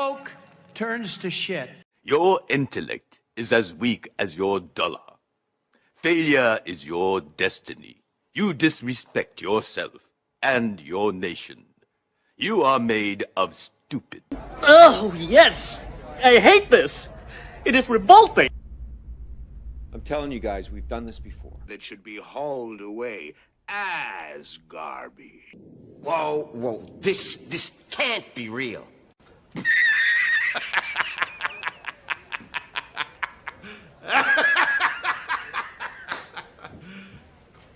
woke turns to shit. Your intellect is as weak as your dollar. Failure is your destiny. You disrespect yourself and your nation. You are made of stupid. Oh, yes! I hate this! It is revolting! I'm telling you guys, we've done this before. It should be hauled away as garbage. Whoa, this can't be real.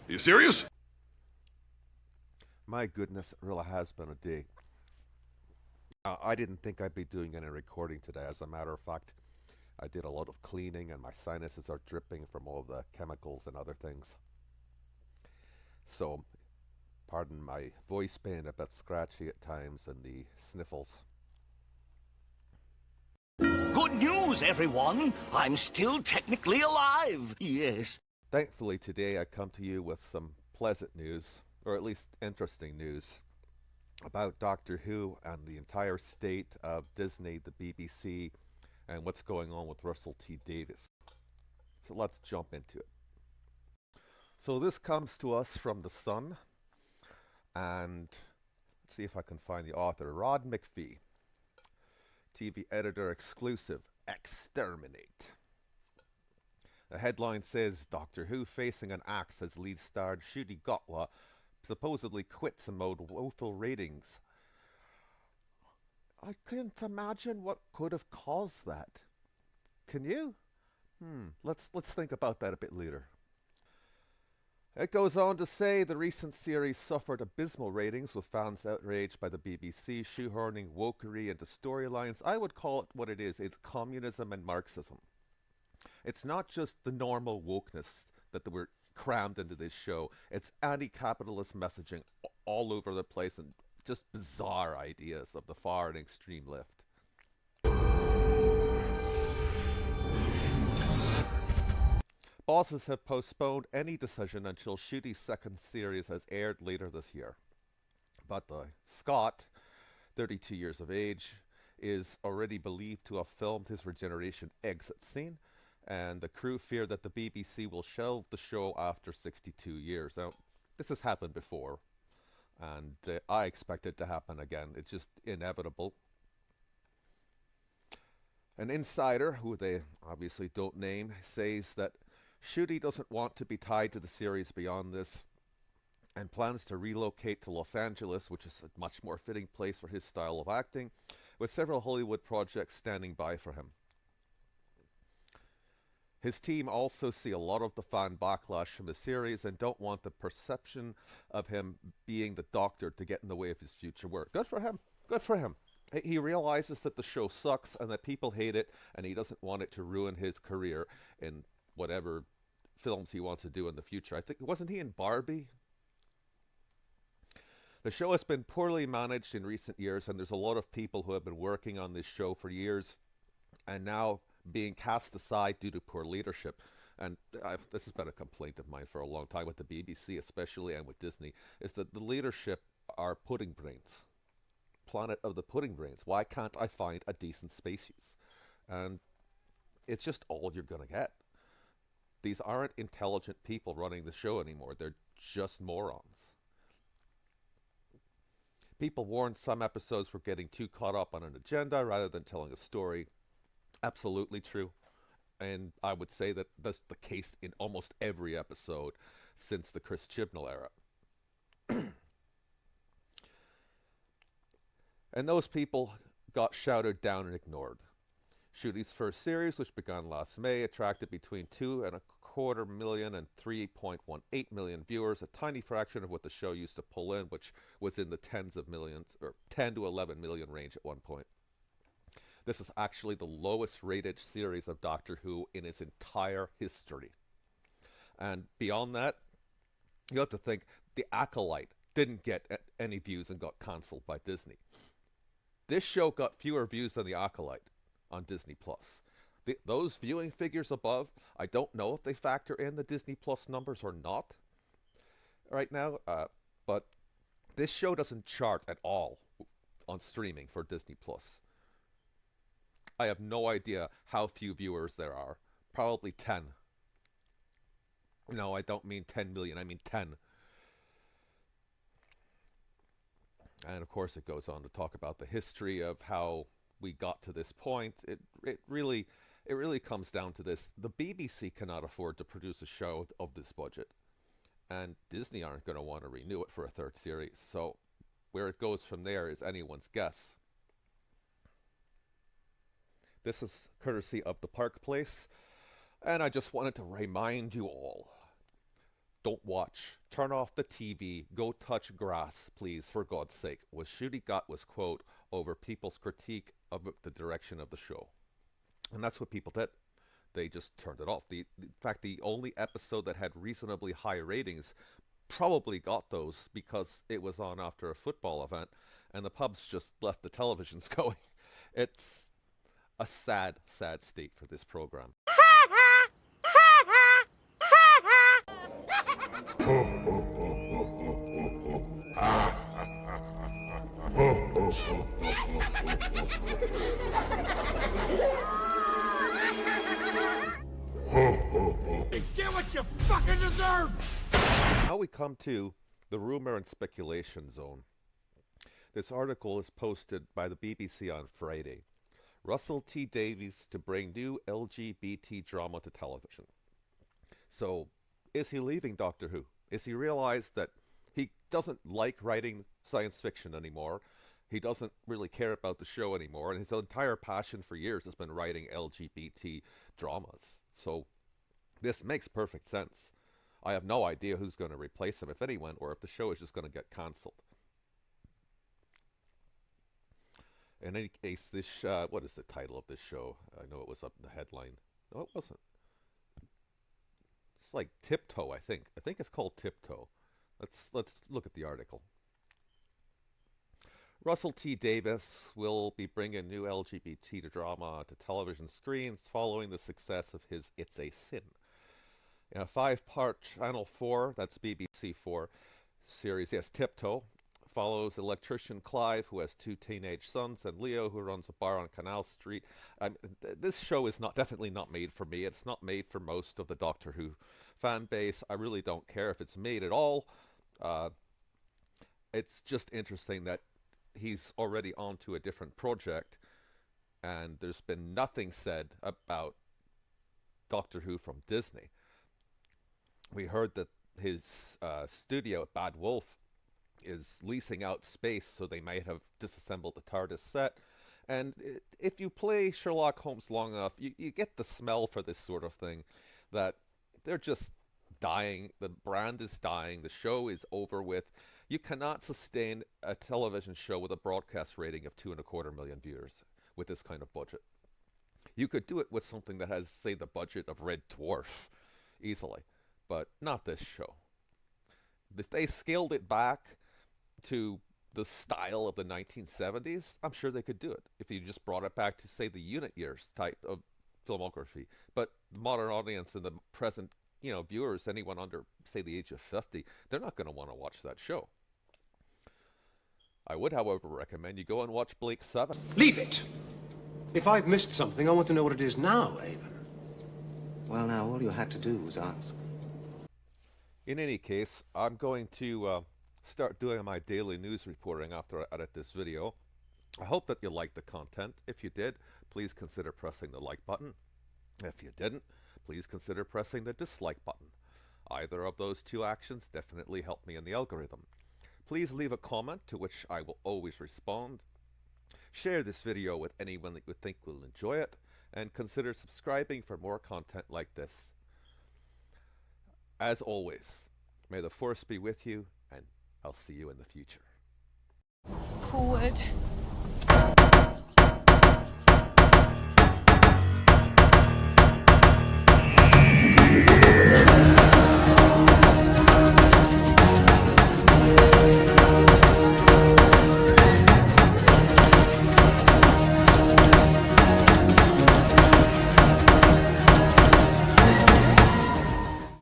You serious? My goodness, it really has been a day. I didn't think I'd be doing any recording today. As a matter of fact, I did a lot of cleaning and my sinuses are dripping from all the chemicals and other things. So, pardon my voice being a bit scratchy at times and the sniffles. Good news, everyone! I'm still technically alive! Yes. Thankfully, today I come to you with some pleasant news, or at least interesting news, about Doctor Who and the entire state of Disney, the BBC, and what's going on with Russell T Davies. So let's jump into it. So this comes to us from The Sun, and let's see if I can find the author, Rod McPhee. TV editor exclusive, Exterminate. The headline says, Doctor Who facing an axe as lead star Ncuti Gatwa supposedly quits amid woeful ratings. I couldn't imagine what could have caused that. Can you? Let's think about that a bit later. It goes on to say the recent series suffered abysmal ratings with fans outraged by the BBC shoehorning wokery into storylines. I would call it what it is. It's communism and Marxism. It's not just the normal wokeness that were crammed into this show. It's anti-capitalist messaging all over the place and just bizarre ideas of the far and extreme left. Bosses have postponed any decision until Ncuti's second series has aired later this year. But Scott, 32 years of age, is already believed to have filmed his regeneration exit scene, and the crew fear that the BBC will shelve the show after 62 years. Now, this has happened before, and I expect it to happen again. It's just inevitable. An insider, who they obviously don't name, says that Ncuti doesn't want to be tied to the series beyond this and plans to relocate to Los Angeles, which is a much more fitting place for his style of acting, with several Hollywood projects standing by for him. His team also see a lot of the fan backlash from the series and don't want the perception of him being the Doctor to get in the way of his future work. Good for him. Good for him. He realizes that the show sucks and that people hate it, and he doesn't want it to ruin his career in whatever films he wants to do in the future. I think, wasn't he in Barbie? The show has been poorly managed in recent years, and there's a lot of people who have been working on this show for years and now being cast aside due to poor leadership. And this has been a complaint of mine for a long time with the BBC especially, and with Disney, is that the leadership are pudding brains. Planet of the pudding brains. Why can't I find a decent species? And it's just all you're going to get. These aren't intelligent people running the show anymore. They're just morons. People warned some episodes were getting too caught up on an agenda rather than telling a story. Absolutely true. And I would say that that's the case in almost every episode since the Chris Chibnall era. And those people got shouted down and ignored. Ncuti's first series, which began last May, attracted between 2.25 million and 3.18 million viewers, a tiny fraction of what the show used to pull in, which was in the tens of millions, or 10 to 11 million range at one point. This is actually the lowest rated series of Doctor Who in its entire history. And beyond that, you have to think The Acolyte didn't get any views and got cancelled by Disney. This show got fewer views than The Acolyte on Disney+. Those viewing figures above, I don't know if they factor in the Disney Plus numbers or not right now, but this show doesn't chart at all on streaming for Disney Plus. I have no idea how few viewers there are. Probably 10. No, I don't mean 10 million, I mean 10. And of course it goes on to talk about the history of how we got to this point. It really comes down to this. The BBC cannot afford to produce a show of this budget. And Disney aren't going to want to renew it for a third series. So where it goes from there is anyone's guess. This is courtesy of the Park Place. And I just wanted to remind you all, don't watch. Turn off the TV. Go touch grass, please, for God's sake, was Ncuti Gatwa's quote over people's critique of the direction of the show. And that's what people did. They just turned it off. In fact, the only episode that had reasonably high ratings probably got those because it was on after a football event, and the pubs just left the televisions going. It's a sad, sad state for this program. Get what you fucking deserve! Now we come to the rumor and speculation zone. This article is posted by the BBC on Friday. Russell T Davies to bring new LGBT drama to television. So, is he leaving Doctor Who? Is he realized that he doesn't like writing science fiction anymore? He doesn't really care about the show anymore, and his entire passion for years has been writing LGBT dramas. So, this makes perfect sense. I have no idea who's going to replace him, if anyone, or if the show is just going to get cancelled. In any case, this what is the title of this show? I know it was up in the headline. No, it wasn't. It's like Tiptoe, I think. I think it's called Tiptoe. Let's look at the article. Russell T Davies will be bringing new LGBT drama to television screens following the success of his It's a Sin. In a 5-part Channel 4, that's BBC4 series, yes, Tiptoe, follows electrician Clive, who has 2 teenage sons, and Leo, who runs a bar on Canal Street. This show is definitely not made for me. It's not made for most of the Doctor Who fan base. I really don't care if it's made at all. It's just interesting that he's already on to a different project, and there's been nothing said about Doctor Who from Disney. We heard that his studio at Bad Wolf is leasing out space, so they might have disassembled the TARDIS set. And if you play Sherlock Holmes long enough, you get the smell for this sort of thing, that they're just dying. The brand is dying. The show is over with. You cannot sustain a television show with a broadcast rating of 2.25 million viewers with this kind of budget. You could do it with something that has, say, the budget of Red Dwarf, easily, but not this show. If they scaled it back to the style of the 1970s, I'm sure they could do it. If you just brought it back to, say, the unit years type of filmography. But the modern audience and the present, viewers, anyone under, say, the age of 50, they're not going to want to watch that show. I would, however, recommend you go and watch Blake 7. Leave it! If I've missed something, I want to know what it is now, Avon. Well, now, all you had to do was ask. In any case, I'm going to start doing my daily news reporting after I edit this video. I hope that you liked the content. If you did, please consider pressing the like button. If you didn't, please consider pressing the dislike button. Either of those 2 actions definitely help me in the algorithm. Please leave a comment, to which I will always respond. Share this video with anyone that you think will enjoy it, and consider subscribing for more content like this. As always, may the Force be with you, and I'll see you in the future. Forward.